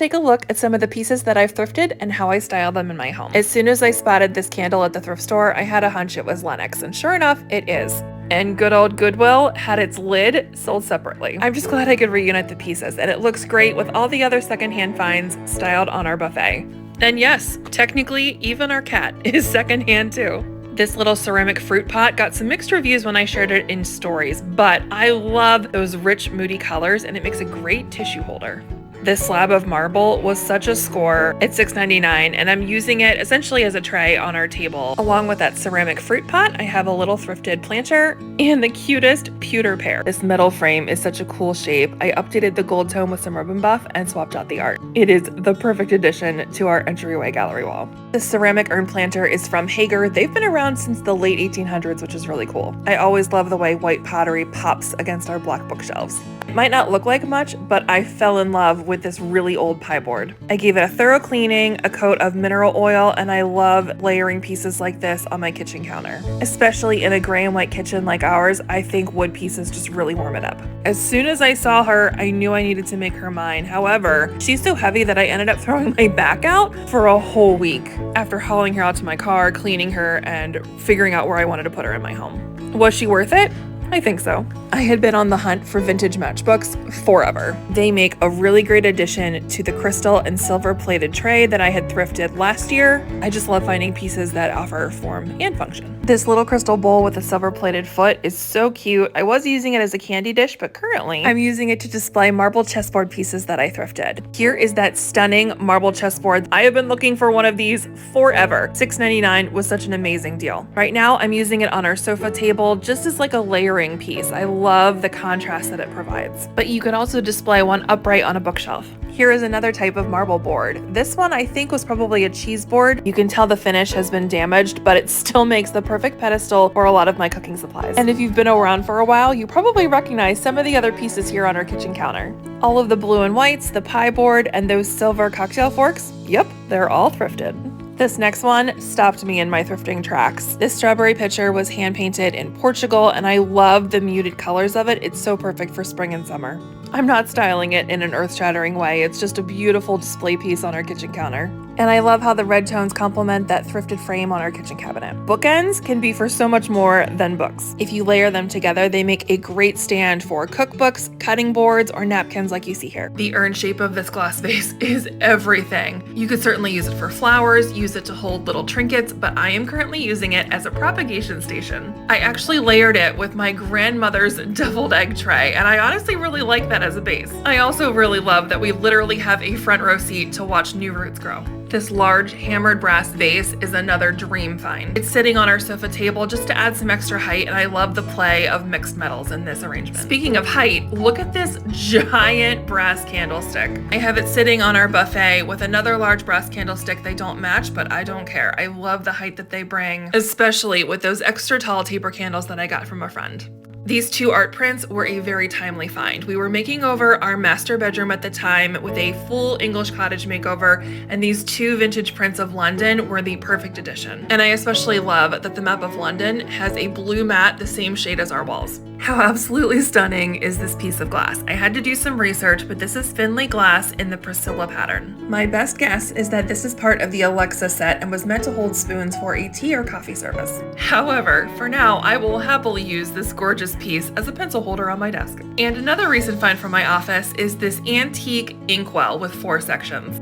take a look at some of the pieces that I've thrifted and how I style them in my home. As soon as I spotted this candle at the thrift store, I had a hunch it was Lennox, and sure enough, it is. And good old Goodwill had its lid sold separately. I'm just glad I could reunite the pieces, and it looks great with all the other secondhand finds styled on our buffet. And yes, technically, even our cat is secondhand too. This little ceramic fruit pot got some mixed reviews when I shared it in stories, but I love those rich, moody colors, and it makes a great tissue holder. This slab of marble was such a score. It's $6.99, and I'm using it essentially as a tray on our table. Along with that ceramic fruit pot, I have a little thrifted planter and the cutest pewter pear. This metal frame is such a cool shape. I updated the gold tone with some ribbon buff and swapped out the art. It is the perfect addition to our entryway gallery wall. This ceramic urn planter is from Hager. They've been around since the late 1800s, which is really cool. I always love the way white pottery pops against our black bookshelves. It might not look like much, but I fell in love with this really old pie board. I gave it a thorough cleaning, a coat of mineral oil, and I love layering pieces like this on my kitchen counter. Especially in a gray and white kitchen like ours, I think wood pieces just really warm it up. As soon as I saw her, I knew I needed to make her mine. However, she's so heavy that I ended up throwing my back out for a whole week after hauling her out to my car, cleaning her, and figuring out where I wanted to put her in my home. Was she worth it? I think so. I had been on the hunt for vintage matchbooks forever. They make a really great addition to the crystal and silver plated tray that I had thrifted last year. I just love finding pieces that offer form and function. This little crystal bowl with a silver plated foot is so cute. I was using it as a candy dish, but currently I'm using it to display marble chessboard pieces that I thrifted. Here is that stunning marble chessboard. I have been looking for one of these forever. $6.99 was such an amazing deal. Right now I'm using it on our sofa table just as like a layering piece. I love the contrast that it provides. But you could also display one upright on a bookshelf. Here is another type of marble board. This one I think was probably a cheese board. You can tell the finish has been damaged, but it still makes the perfect pedestal for a lot of my cooking supplies. And if you've been around for a while, you probably recognize some of the other pieces here on our kitchen counter. All of the blue and whites, the pie board, and those silver cocktail forks, yep, they're all thrifted. This next one stopped me in my thrifting tracks. This strawberry pitcher was hand painted in Portugal, and I love the muted colors of it. It's so perfect for spring and summer. I'm not styling it in an earth-shattering way. It's just a beautiful display piece on our kitchen counter. And I love how the red tones complement that thrifted frame on our kitchen cabinet. Bookends can be for so much more than books. If you layer them together, they make a great stand for cookbooks, cutting boards, or napkins like you see here. The urn shape of this glass vase is everything. You could certainly use it for flowers, use it to hold little trinkets, but I am currently using it as a propagation station. I actually layered it with my grandmother's deviled egg tray, and I honestly really like that as a base. I also really love that we literally have a front row seat to watch new roots grow. This large hammered brass vase is another dream find. It's sitting on our sofa table just to add some extra height, and I love the play of mixed metals in this arrangement. Speaking of height, look at this giant brass candlestick. I have it sitting on our buffet with another large brass candlestick. They don't match, but I don't care. I love the height that they bring, especially with those extra tall taper candles that I got from a friend. These two art prints were a very timely find. We were making over our master bedroom at the time with a full English cottage makeover, and these two vintage prints of London were the perfect addition. And I especially love that the map of London has a blue mat the same shade as our walls. How absolutely stunning is this piece of glass? I had to do some research, but this is Finlay glass in the Priscilla pattern. My best guess is that this is part of the Alexa set and was meant to hold spoons for a tea or coffee service. However, for now, I will happily use this gorgeous piece as a pencil holder on my desk. And another recent find from my office is this antique inkwell with 4 sections.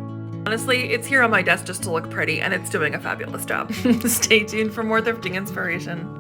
Honestly, it's here on my desk just to look pretty, and it's doing a fabulous job. Stay tuned for more thrifting inspiration.